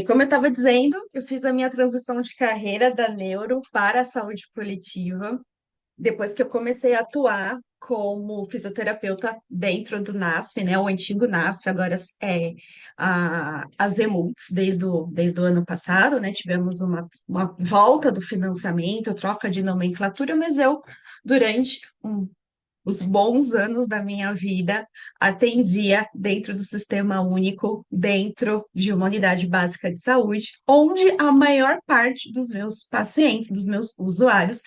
Como eu estava dizendo, eu fiz a minha transição de carreira da neuro para a saúde coletiva, depois que eu comecei a atuar como fisioterapeuta dentro do NASF, né, o antigo NASF, agora é a Zemults, desde o ano passado, né, tivemos uma volta do financiamento, troca de nomenclatura, mas eu, durante os bons anos da minha vida, atendia dentro do Sistema Único, dentro de uma unidade básica de saúde, onde a maior parte dos meus pacientes, dos meus usuários,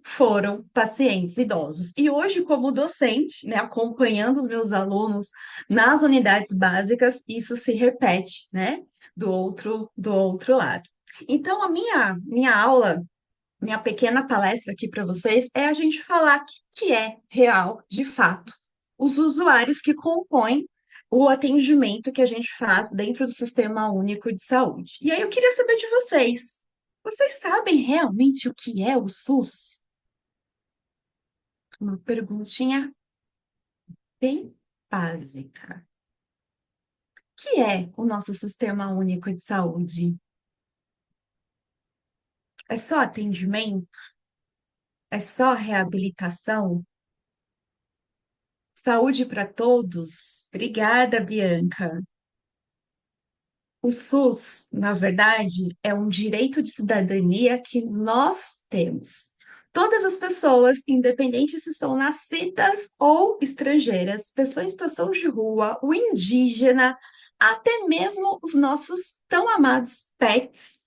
foram pacientes idosos. E hoje, como docente, né, acompanhando os meus alunos nas unidades básicas, isso se repete, né, do outro lado. Então, a minha aula, minha pequena palestra aqui para vocês é a gente falar que é real, de fato, os usuários que compõem o atendimento que a gente faz dentro do Sistema Único de Saúde. E aí eu queria saber de vocês. Vocês sabem realmente o que é o SUS? Uma perguntinha bem básica. O que é o nosso Sistema Único de Saúde? É só atendimento? É só reabilitação? Saúde para todos? Obrigada, Bianca. O SUS, na verdade, é um direito de cidadania que nós temos. Todas as pessoas, independente se são nascidas ou estrangeiras, pessoas em situação de rua, o indígena, até mesmo os nossos tão amados pets,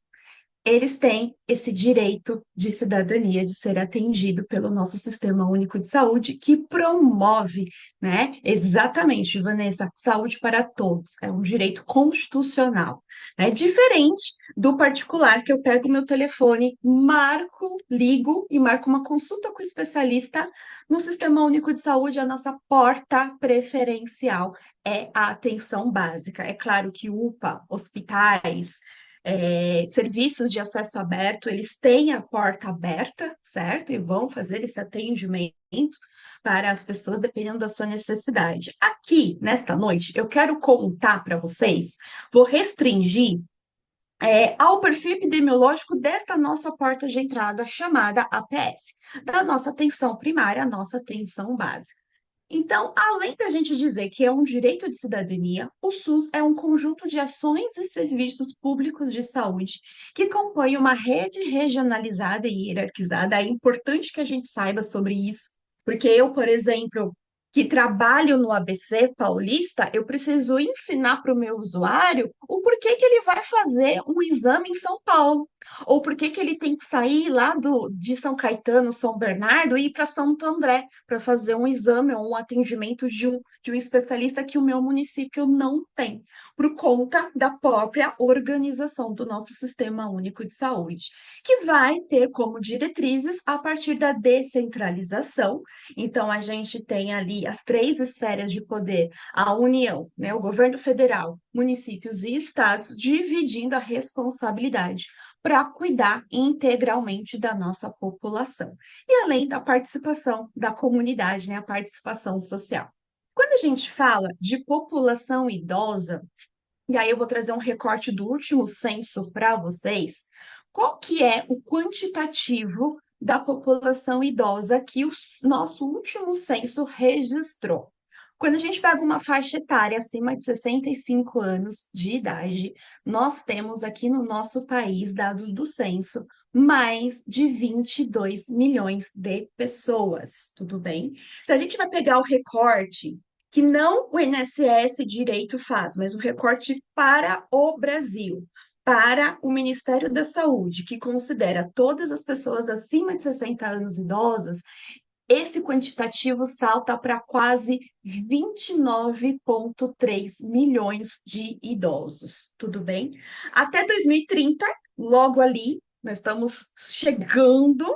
eles têm esse direito de cidadania de ser atendido pelo nosso Sistema Único de Saúde, que promove, né? Exatamente, Vanessa, saúde para todos. É um direito constitucional, né? Diferente do particular, que eu pego meu telefone, marco, ligo e marco uma consulta com o especialista. No Sistema Único de Saúde, a nossa porta preferencial é a atenção básica. É claro que UPA, hospitais, serviços de acesso aberto, eles têm a porta aberta, certo? E vão fazer esse atendimento para as pessoas dependendo da sua necessidade. Aqui, nesta noite, eu quero contar para vocês, vou restringir ao perfil epidemiológico desta nossa porta de entrada chamada APS, da nossa atenção primária, nossa atenção básica. Então, além da gente dizer que é um direito de cidadania, o SUS é um conjunto de ações e serviços públicos de saúde que compõe uma rede regionalizada e hierarquizada. É importante que a gente saiba sobre isso, porque eu, por exemplo, que trabalho no ABC Paulista, eu preciso ensinar para o meu usuário o porquê que ele vai fazer um exame em São Paulo, ou porquê que ele tem que sair lá de São Caetano, São Bernardo e ir para Santo André para fazer um exame ou um atendimento de um especialista que o meu município não tem, por conta da própria organização do nosso Sistema Único de Saúde, que vai ter como diretrizes a partir da descentralização. Então, a gente tem ali as três esferas de poder, a União, né, o governo federal, municípios e estados, dividindo a responsabilidade para cuidar integralmente da nossa população. E além da participação da comunidade, né, a participação social. Quando a gente fala de população idosa, e aí eu vou trazer um recorte do último censo para vocês, qual que é o quantitativo da população idosa que o nosso último censo registrou? Quando a gente pega uma faixa etária acima de 65 anos de idade, nós temos aqui no nosso país, dados do censo, mais de 22 milhões de pessoas, tudo bem? Se a gente vai pegar o recorte que não o INSS direito faz, mas o recorte para o Brasil, para o Ministério da Saúde, que considera todas as pessoas acima de 60 anos idosas, esse quantitativo salta para quase 29,3 milhões de idosos, tudo bem? Até 2030, logo ali, nós estamos chegando,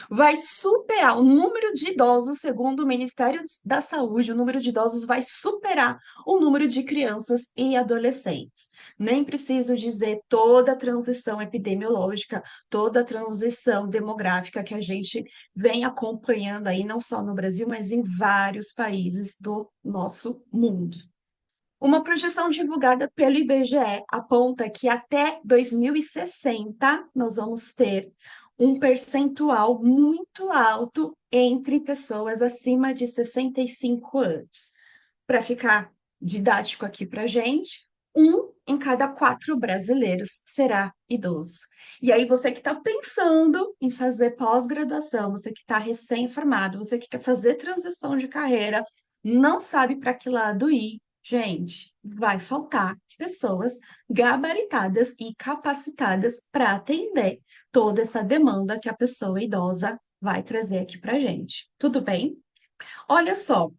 vai superar o número de idosos, segundo o Ministério da Saúde, o número de idosos vai superar o número de crianças e adolescentes. Nem preciso dizer toda a transição epidemiológica, toda a transição demográfica que a gente vem acompanhando aí, não só no Brasil, mas em vários países do nosso mundo. Uma projeção divulgada pelo IBGE aponta que até 2060 nós vamos ter um percentual muito alto entre pessoas acima de 65 anos. Para ficar didático aqui para gente, um em cada quatro brasileiros será idoso. E aí, você que está pensando em fazer pós-graduação, você que está recém-formado, você que quer fazer transição de carreira, não sabe para que lado ir, gente, vai faltar pessoas gabaritadas e capacitadas para atender toda essa demanda que a pessoa idosa vai trazer aqui para gente. Tudo bem? Olha só,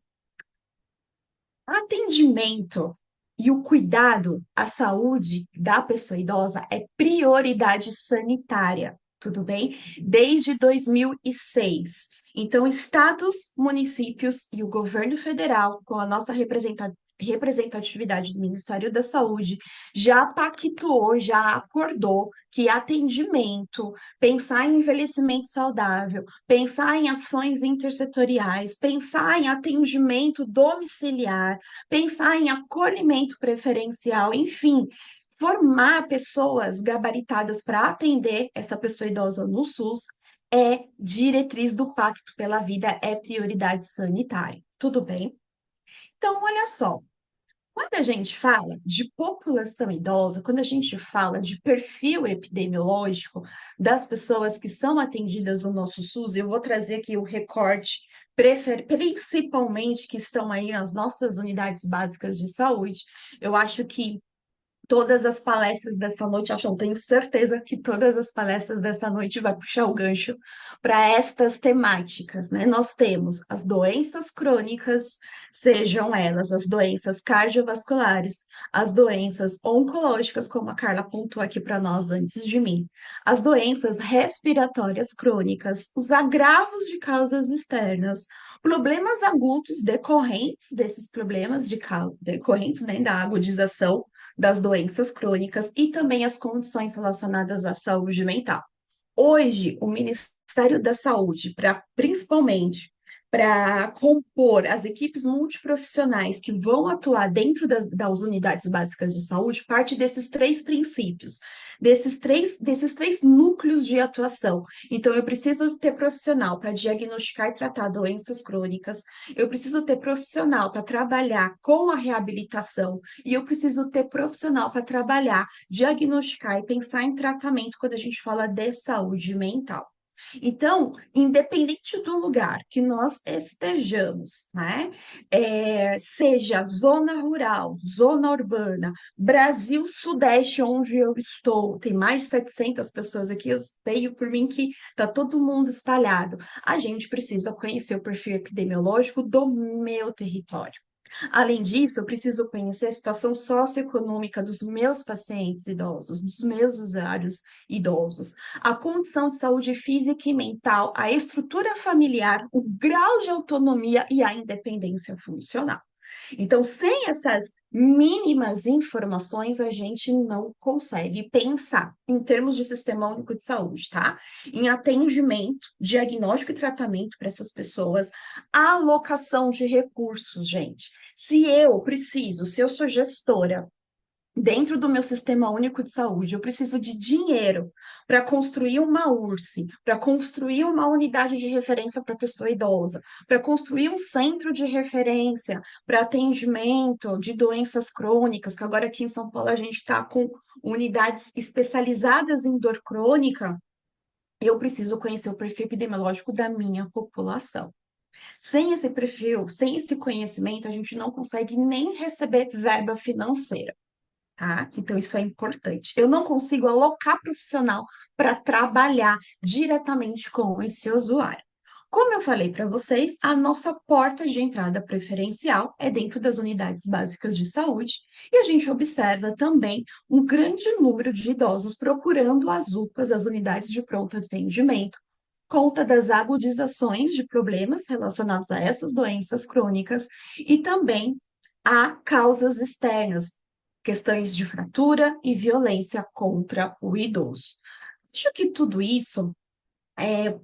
atendimento e o cuidado à saúde da pessoa idosa é prioridade sanitária, tudo bem? Desde 2006. Então, estados, municípios e o governo federal, com a nossa representatividade do Ministério da Saúde, já pactuou, já acordou que atendimento, pensar em envelhecimento saudável, pensar em ações intersetoriais, pensar em atendimento domiciliar, pensar em acolhimento preferencial, enfim, formar pessoas gabaritadas para atender essa pessoa idosa no SUS é diretriz do Pacto pela Vida, é prioridade sanitária. Tudo bem? Então, olha só. Quando a gente fala de população idosa, quando a gente fala de perfil epidemiológico das pessoas que são atendidas no nosso SUS, eu vou trazer aqui o recorte, principalmente que estão aí as nossas unidades básicas de saúde. Eu acho que todas as palestras dessa noite, acho, eu tenho certeza que todas as palestras dessa noite vai puxar o gancho para estas temáticas, né? Nós temos as doenças crônicas, sejam elas as doenças cardiovasculares, as doenças oncológicas, como a Carla apontou aqui para nós antes de mim, as doenças respiratórias crônicas, os agravos de causas externas, problemas agudos decorrentes desses problemas decorrentes, né, da agudização das doenças crônicas e também as condições relacionadas à saúde mental. Hoje, o Ministério da Saúde, principalmente para compor as equipes multiprofissionais que vão atuar dentro das unidades básicas de saúde, parte desses três princípios, desses três núcleos de atuação. Então, eu preciso ter profissional para diagnosticar e tratar doenças crônicas, eu preciso ter profissional para trabalhar com a reabilitação, e eu preciso ter profissional para trabalhar, diagnosticar e pensar em tratamento quando a gente fala de saúde mental. Então, independente do lugar que nós estejamos, né? Seja zona rural, zona urbana, Brasil Sudeste, onde eu estou, tem mais de 700 pessoas aqui, eu tenho por mim que está todo mundo espalhado. A gente precisa conhecer o perfil epidemiológico do meu território. Além disso, eu preciso conhecer a situação socioeconômica dos meus pacientes idosos, dos meus usuários idosos, a condição de saúde física e mental, a estrutura familiar, o grau de autonomia e a independência funcional. Então, sem essas mínimas informações, a gente não consegue pensar em termos de sistema único de saúde, tá? Em atendimento, diagnóstico e tratamento para essas pessoas, alocação de recursos, gente. Se eu sou gestora, dentro do meu sistema único de saúde, eu preciso de dinheiro para construir uma URSE, para construir uma unidade de referência para pessoa idosa, para construir um centro de referência para atendimento de doenças crônicas, que agora aqui em São Paulo a gente está com unidades especializadas em dor crônica. Eu preciso conhecer o perfil epidemiológico da minha população. Sem esse perfil, sem esse conhecimento, a gente não consegue nem receber verba financeira, tá? Então, isso é importante. Eu não consigo alocar profissional para trabalhar diretamente com esse usuário. Como eu falei para vocês, a nossa porta de entrada preferencial é dentro das unidades básicas de saúde, e a gente observa também um grande número de idosos procurando as UPAs, as unidades de pronto atendimento, conta das agudizações de problemas relacionados a essas doenças crônicas e também a causas externas, questões de fratura e violência contra o idoso. Acho que tudo isso,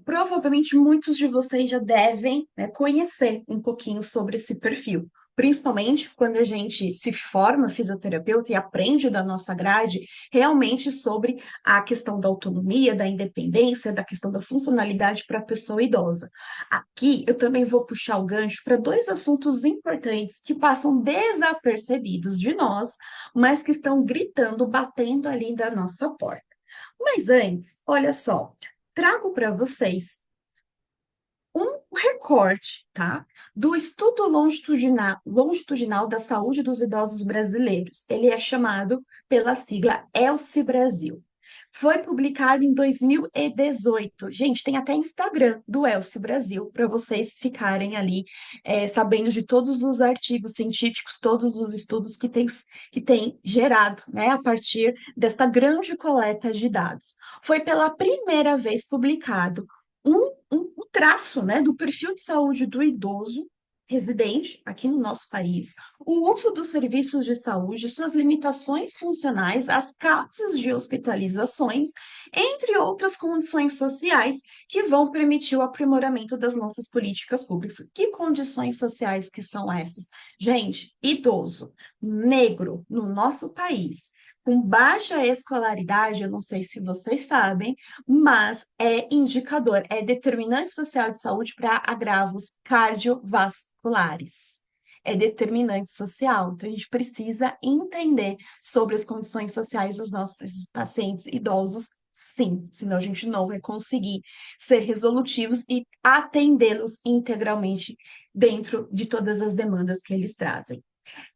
provavelmente muitos de vocês já devem, né, conhecer um pouquinho sobre esse perfil. Principalmente quando a gente se forma fisioterapeuta e aprende da nossa grade realmente sobre a questão da autonomia, da independência, da questão da funcionalidade para a pessoa idosa. Aqui eu também vou puxar o gancho para dois assuntos importantes que passam desapercebidos de nós, mas que estão gritando, batendo ali da nossa porta. Mas antes, olha só, trago para vocês um recorte, tá? Do Estudo Longitudinal da Saúde dos Idosos Brasileiros. Ele é chamado pela sigla ELSE Brasil. Foi publicado em 2018. Gente, tem até Instagram do ELSE Brasil, para vocês ficarem ali sabendo de todos os artigos científicos, todos os estudos que tem gerado, né, a partir desta grande coleta de dados. Foi pela primeira vez publicado um traço, né, do perfil de saúde do idoso residente aqui no nosso país, o uso dos serviços de saúde, suas limitações funcionais, as causas de hospitalizações, entre outras condições sociais que vão permitir o aprimoramento das nossas políticas públicas. Que condições sociais que são essas? Gente, idoso, negro no nosso país, com baixa escolaridade, eu não sei se vocês sabem, mas é indicador, é determinante social de saúde para agravos cardiovasculares. É determinante social. Então, a gente precisa entender sobre as condições sociais dos nossos pacientes idosos, sim, senão a gente não vai conseguir ser resolutivos e atendê-los integralmente dentro de todas as demandas que eles trazem.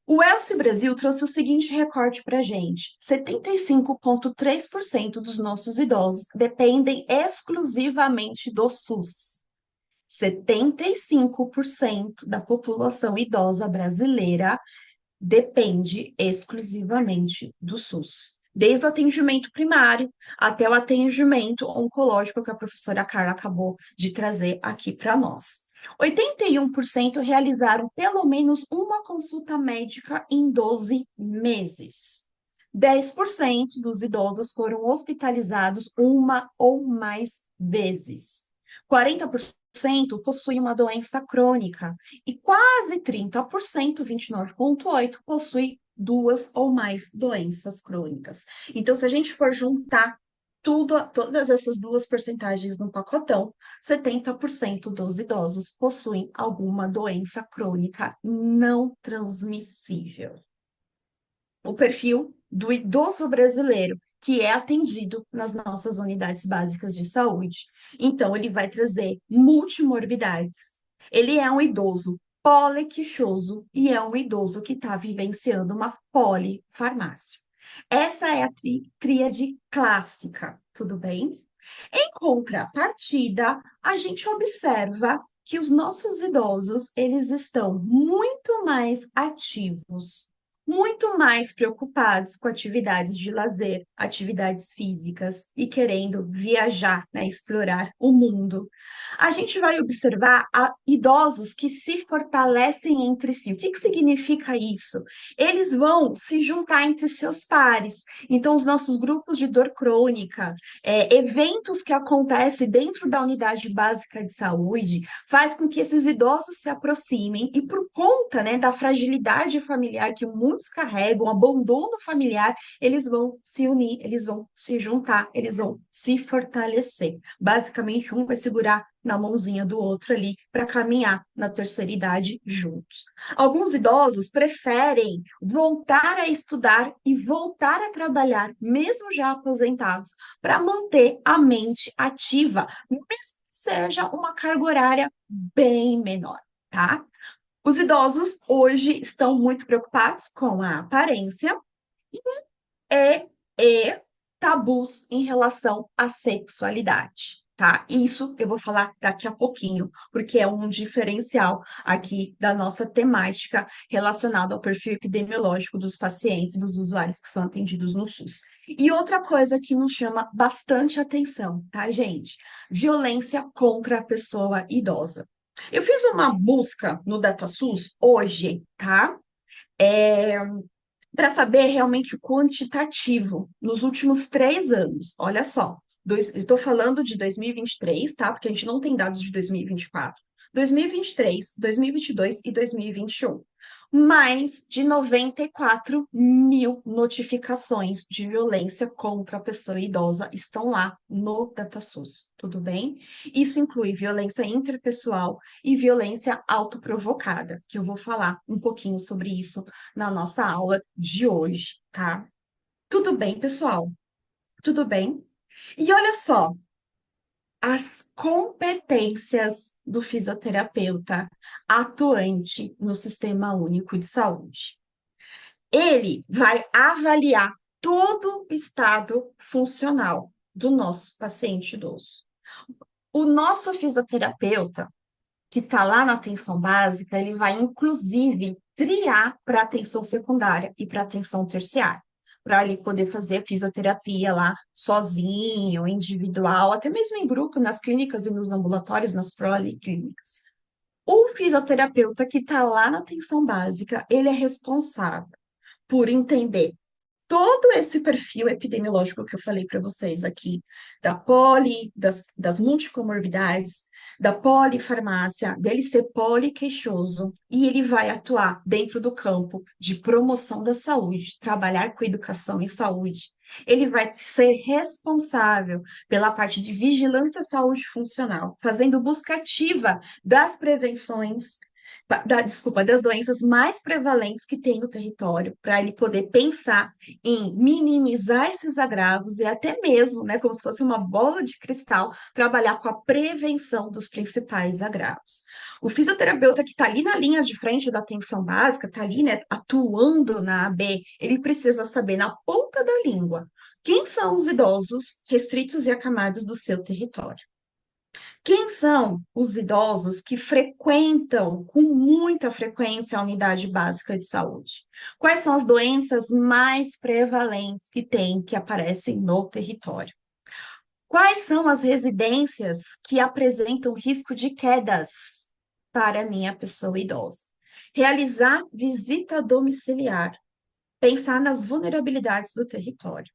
O Elcio Brasil trouxe o seguinte recorte para a gente: 75,3% dos nossos idosos dependem exclusivamente do SUS. 75% da população idosa brasileira depende exclusivamente do SUS. Desde o atendimento primário até o atendimento oncológico que a professora Carla acabou de trazer aqui para nós. 81% realizaram pelo menos uma consulta médica em 12 meses. 10% dos idosos foram hospitalizados uma ou mais vezes. 40% possuem uma doença crônica e quase 30%, 29,8%, possui duas ou mais doenças crônicas. Então, se a gente for juntar todas essas duas porcentagens no pacotão, 70% dos idosos possuem alguma doença crônica não transmissível. O perfil do idoso brasileiro que é atendido nas nossas unidades básicas de saúde. Então, ele vai trazer multimorbidades. Ele é um idoso poliquixoso e é um idoso que está vivenciando uma polifarmácia. Essa é a tríade clássica, tudo bem? Em contrapartida, a gente observa que os nossos idosos, eles estão muito mais ativos, muito mais preocupados com atividades de lazer, atividades físicas e querendo viajar, né, explorar o mundo. A gente vai observar idosos que se fortalecem entre si. O que que significa isso? Eles vão se juntar entre seus pares. Então, os nossos grupos de dor crônica, eventos que acontecem dentro da unidade básica de saúde, faz com que esses idosos se aproximem e por conta, né, da fragilidade familiar que muitos carregam, abandono familiar, eles vão se unir, eles vão se juntar, eles vão se fortalecer. Basicamente, um vai segurar na mãozinha do outro ali para caminhar na terceira idade juntos. Alguns idosos preferem voltar a estudar e voltar a trabalhar, mesmo já aposentados, para manter a mente ativa, mesmo que seja uma carga horária bem menor, tá? Os idosos hoje estão muito preocupados com a aparência e, e tabus em relação à sexualidade, tá? Isso eu vou falar daqui a pouquinho, porque é um diferencial aqui da nossa temática relacionada ao perfil epidemiológico dos pacientes, dos usuários que são atendidos no SUS. E outra coisa que nos chama bastante atenção, tá, gente? Violência contra a pessoa idosa. Eu fiz uma busca no DataSUS hoje, tá? Para saber realmente o quantitativo nos últimos 3 anos. Olha só, estou falando de 2023, tá? Porque a gente não tem dados de 2024. 2023, 2022 e 2021. mais de 94 mil notificações de violência contra a pessoa idosa estão lá no DataSUS, tudo bem? Isso inclui violência interpessoal e violência autoprovocada, que eu vou falar um pouquinho sobre isso na nossa aula de hoje, tá? Tudo bem, pessoal? Tudo bem? E olha só, as competências do fisioterapeuta atuante no Sistema Único de Saúde. Ele vai avaliar todo o estado funcional do nosso paciente idoso. O nosso fisioterapeuta, que está lá na atenção básica, ele vai inclusive triar para atenção secundária e para atenção terciária, para ele poder fazer fisioterapia lá sozinho, individual, até mesmo em grupo, nas clínicas e nos ambulatórios, nas policlínicas. O fisioterapeuta que está lá na atenção básica, ele é responsável por entender todo esse perfil epidemiológico que eu falei para vocês aqui, das multicomorbidades, da polifarmácia, dele ser poliqueixoso, e ele vai atuar dentro do campo de promoção da saúde, trabalhar com educação em saúde. Ele vai ser responsável pela parte de vigilância à saúde funcional, fazendo busca ativa das prevenções desculpa, das doenças mais prevalentes que tem no território, para ele poder pensar em minimizar esses agravos e até mesmo, né, como se fosse uma bola de cristal, trabalhar com a prevenção dos principais agravos. O fisioterapeuta que está ali na linha de frente da atenção básica, está ali, né, atuando na AB, ele precisa saber na ponta da língua quem são os idosos restritos e acamados do seu território. Quem são os idosos que frequentam com muita frequência a unidade básica de saúde? Quais são as doenças mais prevalentes que tem, que aparecem no território? Quais são as residências que apresentam risco de quedas para a minha pessoa idosa? Realizar visita domiciliar, pensar nas vulnerabilidades do território.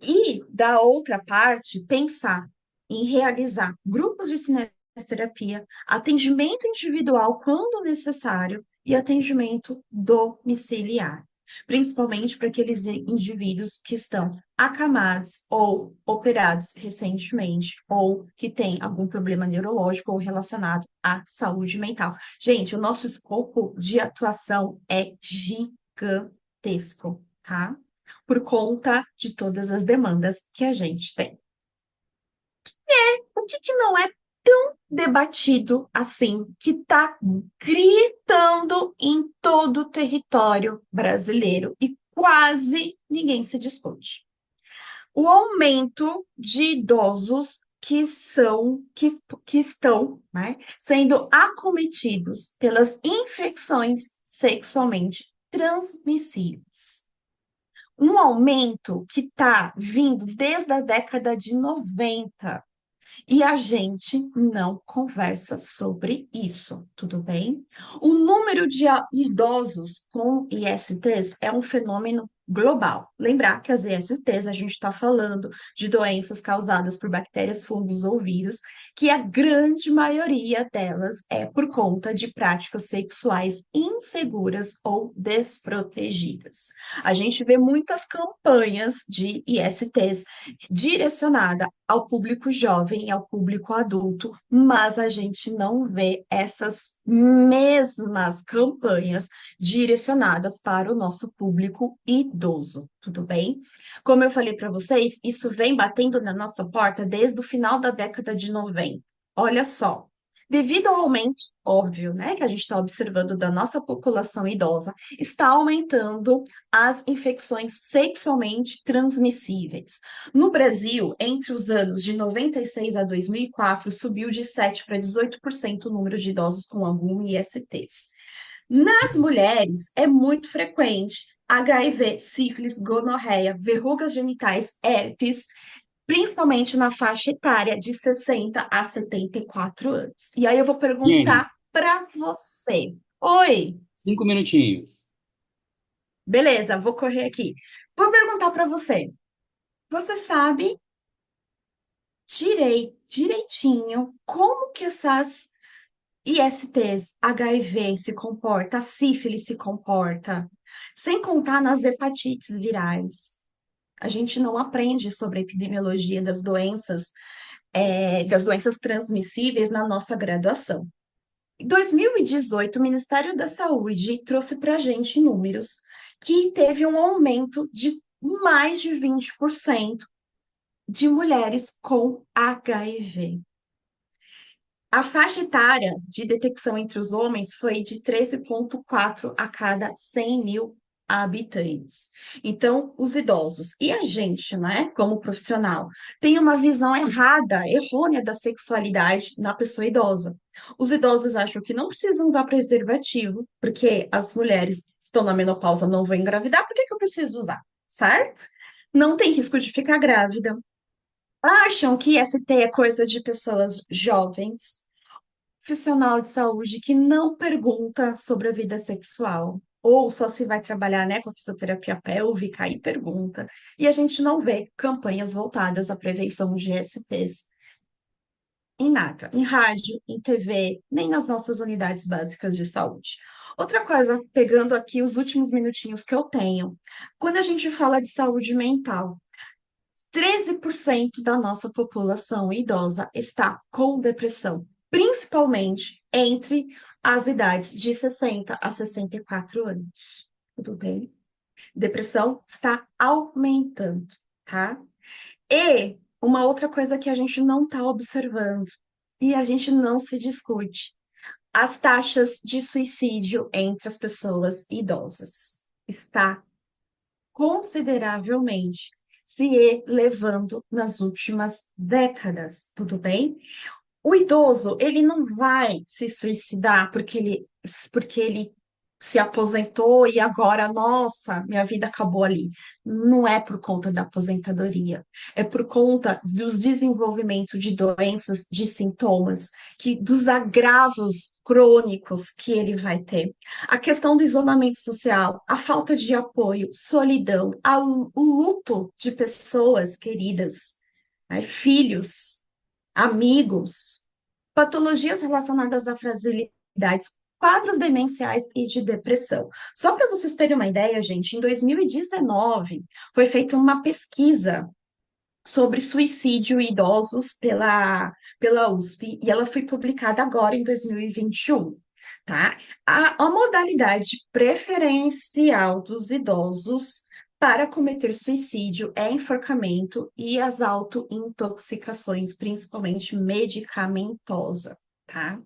E, da outra parte, pensar em realizar grupos de cinesterapia, atendimento individual quando necessário e atendimento domiciliar, principalmente para aqueles indivíduos que estão acamados ou operados recentemente ou que têm algum problema neurológico ou relacionado à saúde mental. Gente, o nosso escopo de atuação é gigantesco, tá? Por conta de todas as demandas que a gente tem. O que que não é tão debatido assim, que está gritando em todo o território brasileiro e quase ninguém se discute? O aumento de idosos que estão, né, sendo acometidos pelas infecções sexualmente transmissíveis, um aumento que está vindo desde a década de 90 e a gente não conversa sobre isso, tudo bem? O número de idosos com ISTs é um fenômeno global. Lembrar que as ISTs, a gente está falando de doenças causadas por bactérias, fungos ou vírus, que a grande maioria delas é por conta de práticas sexuais inseguras ou desprotegidas. A gente vê muitas campanhas de ISTs direcionada ao público jovem e ao público adulto, mas a gente não vê essas mesmas campanhas direcionadas para o nosso público idoso, tudo bem? Como eu falei para vocês, isso vem batendo na nossa porta desde o final da década de 90. Olha só, devido ao aumento, óbvio, né, que a gente está observando da nossa população idosa, está aumentando as infecções sexualmente transmissíveis. No Brasil, entre os anos de 96 a 2004, subiu de 7 para 18% o número de idosos com algum ISTs. Nas mulheres, é muito frequente HIV, sífilis, gonorreia, verrugas genitais, herpes, principalmente na faixa etária de 60 a 74 anos. E aí eu vou Jenny, perguntar para você. Oi, 5 minutinhos. beleza, vou correr aqui. Vou perguntar para você. Você sabe direitinho como que essas ISTs, HIV se comporta, a sífilis se comporta, sem contar nas hepatites virais. A gente não aprende sobre a epidemiologia das doenças transmissíveis na nossa graduação. Em 2018, o Ministério da Saúde trouxe para a gente números que teve um aumento de mais de 20% de mulheres com HIV. A faixa etária de detecção entre os homens foi de 13,4 a cada 100 mil habitantes. Então, os idosos e a gente, né, como profissional, tem uma visão errada, errônea da sexualidade na pessoa idosa. Os idosos acham que não precisam usar preservativo, porque as mulheres estão na menopausa, não vão engravidar, por que que eu preciso usar? Certo? Não tem risco de ficar grávida. Acham que ST é coisa de pessoas jovens, profissional de saúde que não pergunta sobre a vida sexual, ou só se vai trabalhar, né, com a fisioterapia pélvica e pergunta. E a gente não vê campanhas voltadas à prevenção de STs em nada, em rádio, em TV, nem nas nossas unidades básicas de saúde. Outra coisa, pegando aqui os últimos minutinhos que eu tenho, quando a gente fala de saúde mental, 13% da nossa população idosa está com depressão, principalmente entre as idades de 60 a 64 anos. Tudo bem? Depressão está aumentando, tá? E uma outra coisa que a gente não está observando e a gente não se discute, as taxas de suicídio entre as pessoas idosas está consideravelmente se elevando nas últimas décadas, tudo bem? O idoso, ele não vai se suicidar porque ele se aposentou e agora, nossa, minha vida acabou ali. Não é por conta da aposentadoria, é por conta dos desenvolvimentos de doenças, de sintomas, dos agravos crônicos que ele vai ter. A questão do isolamento social, a falta de apoio, solidão, o luto de pessoas queridas, né, filhos, amigos, patologias relacionadas a fragilidades, quadros demenciais e de depressão. Só para vocês terem uma ideia, gente, em 2019 foi feita uma pesquisa sobre suicídio em idosos pela USP e ela foi publicada agora em 2021. Tá? A modalidade preferencial dos idosos para cometer suicídio é enforcamento e as autointoxicações, principalmente medicamentosa, tá?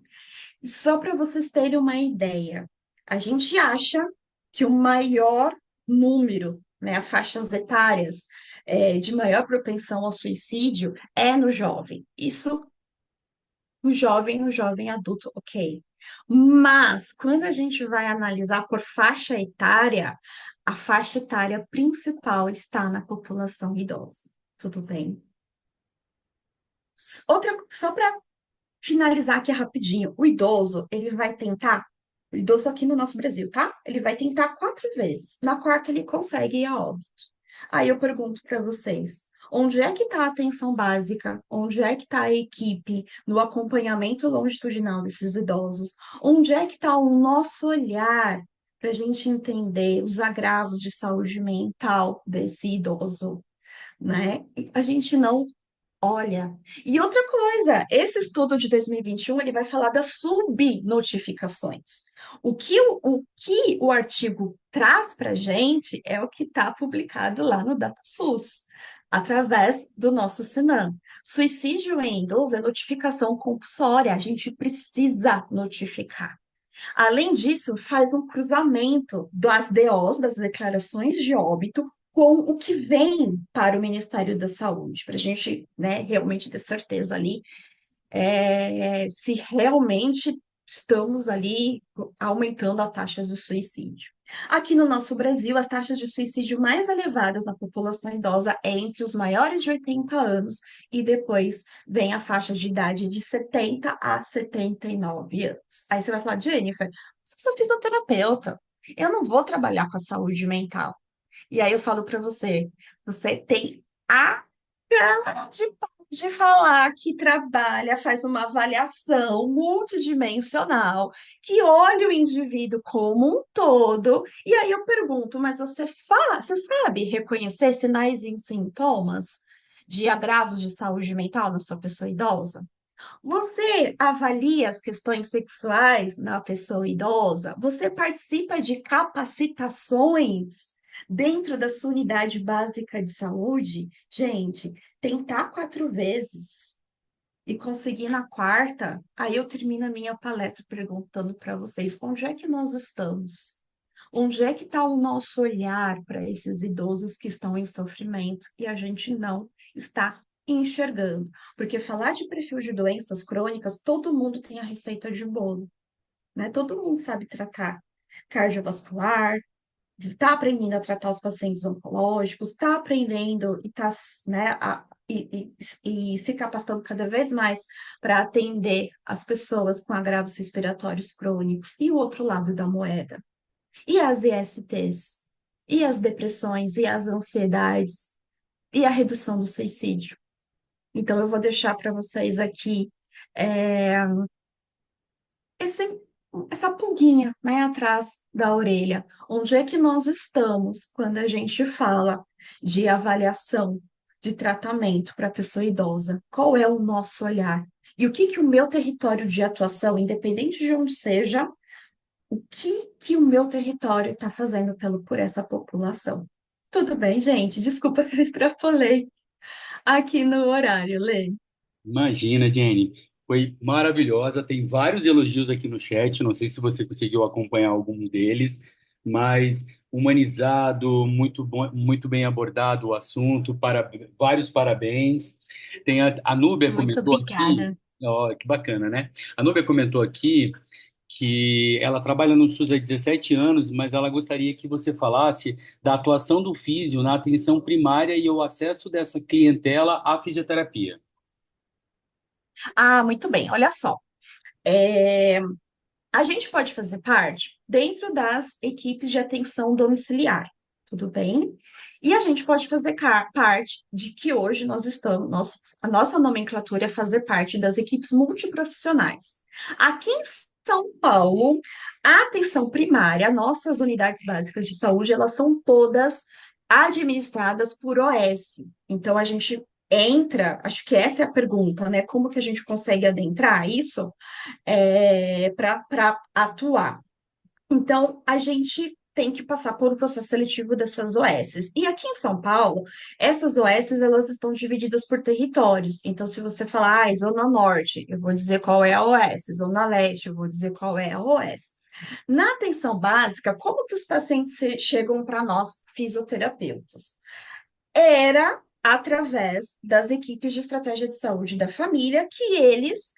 Só para vocês terem uma ideia, a gente acha que o maior número, né, faixas etárias de maior propensão ao suicídio é no jovem. Isso no jovem adulto, ok. Mas quando a gente vai analisar por faixa etária, a faixa etária principal está na população idosa. Tudo bem? Outra, só para finalizar aqui rapidinho, o idoso aqui no nosso Brasil, tá? Ele vai tentar 4 vezes. Na quarta, ele consegue ir a óbito. Aí eu pergunto para vocês, onde é que está a atenção básica? Onde é que está a equipe no acompanhamento longitudinal desses idosos? Onde é que está o nosso olhar para a gente entender os agravos de saúde mental desse idoso, né? A gente não olha, e outra coisa, esse estudo de 2021 ele vai falar das subnotificações. O que o artigo traz para a gente é o que está publicado lá no DataSUS, através do nosso Sinan. Suicídio em idoso é notificação compulsória, a gente precisa notificar. Além disso, faz um cruzamento das DOs, das declarações de óbito, com o que vem para o Ministério da Saúde, para a gente, né, realmente ter certeza ali se realmente estamos ali aumentando a taxa de suicídio. Aqui no nosso Brasil, as taxas de suicídio mais elevadas na população idosa é entre os maiores de 80 anos e depois vem a faixa de idade de 70 a 79 anos. Aí você vai falar, Jennifer, eu sou fisioterapeuta, eu não vou trabalhar com a saúde mental. E aí eu falo para você, você tem a cara de pau de falar que trabalha, faz uma avaliação multidimensional, que olha o indivíduo como um todo. E aí eu pergunto, mas você sabe reconhecer sinais e sintomas de agravos de saúde mental na sua pessoa idosa? Você avalia as questões sexuais na pessoa idosa? Você participa de capacitações dentro da sua unidade básica de saúde? Gente, tentar 4 vezes e conseguir na quarta, aí eu termino a minha palestra perguntando para vocês onde é que nós estamos? Onde é que está o nosso olhar para esses idosos que estão em sofrimento e a gente não está enxergando? Porque falar de perfil de doenças crônicas, todo mundo tem a receita de bolo, né? Todo mundo sabe tratar cardiovascular, está aprendendo a tratar os pacientes oncológicos, está aprendendo e está, né, e se capacitando cada vez mais para atender as pessoas com agravos respiratórios crônicos. E o outro lado da moeda? E as ISTs? E as depressões? E as ansiedades? E a redução do suicídio? Então, eu vou deixar para vocês aqui é, esse, essa pulguinha, né, atrás da orelha. Onde é que nós estamos quando a gente fala de avaliação de tratamento para a pessoa idosa? Qual é o nosso olhar? E o que que o meu território de atuação, independente de onde seja, o que que o meu território está fazendo por essa população? Tudo bem, gente? Desculpa se eu extrapolei aqui no horário, Lê. Imagina, Jenny, foi maravilhosa. Tem vários elogios aqui no chat. Não sei se você conseguiu acompanhar algum deles, mas humanizado, muito bom, muito bem abordado o assunto. Vários parabéns. Tem a Núbia Muito comentou aqui, obrigada. ó, que bacana, né? A Núbia comentou aqui que ela trabalha no SUS há 17 anos, mas ela gostaria que você falasse da atuação do físio na atenção primária e o acesso dessa clientela à fisioterapia. Ah, muito bem. Olha só. É, a gente pode fazer parte dentro das equipes de atenção domiciliar, tudo bem? E a gente pode fazer parte de que hoje nós estamos, a nossa nomenclatura é fazer parte das equipes multiprofissionais. Aqui em São Paulo, a atenção primária, nossas unidades básicas de saúde, elas são todas administradas por OS. Então, a gente acho que essa é a pergunta, né? Como que a gente consegue adentrar isso? Para atuar. Então, a gente tem que passar por um processo seletivo dessas OSs. E aqui em São Paulo, essas OSs, elas estão divididas por territórios. Então, se você falar, Zona Norte, eu vou dizer qual é a OS. Zona Leste, eu vou dizer qual é a OS. Na atenção básica, como que os pacientes chegam para nós, fisioterapeutas? Era através das equipes de estratégia de saúde da família que eles,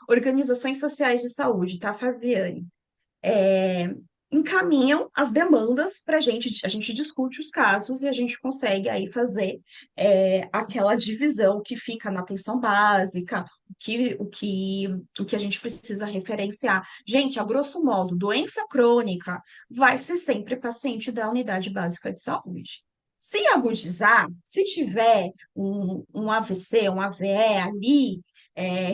organizações sociais de saúde, tá, Fabiane? É, encaminham as demandas para a gente discute os casos e a gente consegue aí fazer aquela divisão que fica na atenção básica, o que a gente precisa referenciar. Gente, a grosso modo, doença crônica vai ser sempre paciente da unidade básica de saúde. Se agudizar, se tiver um AVC, um AVE ali,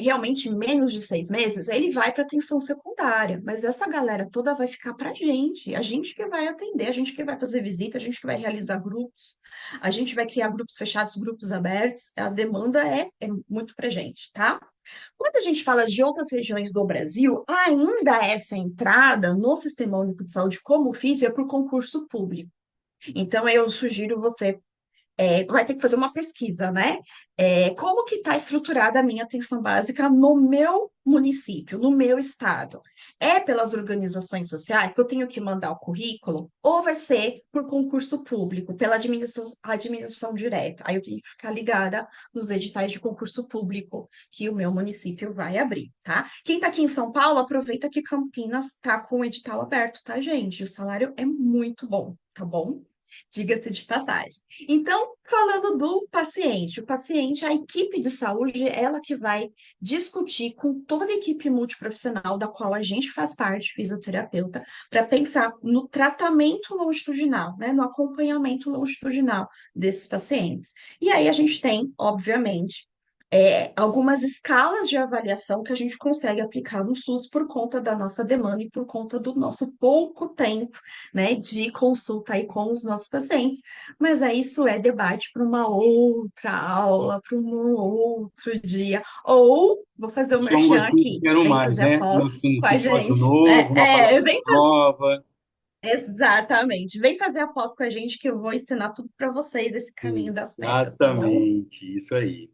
realmente em menos de 6 meses, ele vai para atenção secundária. Mas essa galera toda vai ficar para a gente que vai atender, a gente que vai fazer visita, a gente que vai realizar grupos, a gente vai criar grupos fechados, grupos abertos. A demanda é muito para gente, tá? Quando a gente fala de outras regiões do Brasil, ainda essa entrada no Sistema Único de Saúde como físio é por concurso público. Então, eu sugiro você vai ter que fazer uma pesquisa, né? Como que está estruturada a minha atenção básica no meu município, no meu estado? É pelas organizações sociais que eu tenho que mandar o currículo, ou vai ser por concurso público, pela administração direta? Aí eu tenho que ficar ligada nos editais de concurso público que o meu município vai abrir, tá? Quem está aqui em São Paulo, aproveita que Campinas está com o edital aberto, tá, gente? O salário é muito bom, tá bom? diga-se de passagem. Então, falando do paciente, o paciente, a equipe de saúde, ela que vai discutir com toda a equipe multiprofissional da qual a gente faz parte, fisioterapeuta, para pensar no tratamento longitudinal, né, no acompanhamento longitudinal desses pacientes. E aí a gente tem, obviamente, algumas escalas de avaliação que a gente consegue aplicar no SUS por conta da nossa demanda e por conta do nosso pouco tempo, né, de consulta aí com os nossos pacientes. Mas aí isso é debate para uma outra aula, para um outro dia. Ou vou fazer o Só um merchan gostinho que aqui. quero Vem mais, fazer a né? pós Um com a simpósio gente. novo, uma palestra Vem fazer. nova. Exatamente. Vem fazer a pós com a gente que eu vou ensinar tudo para vocês esse caminho das pedras, tá bom? Exatamente, isso aí.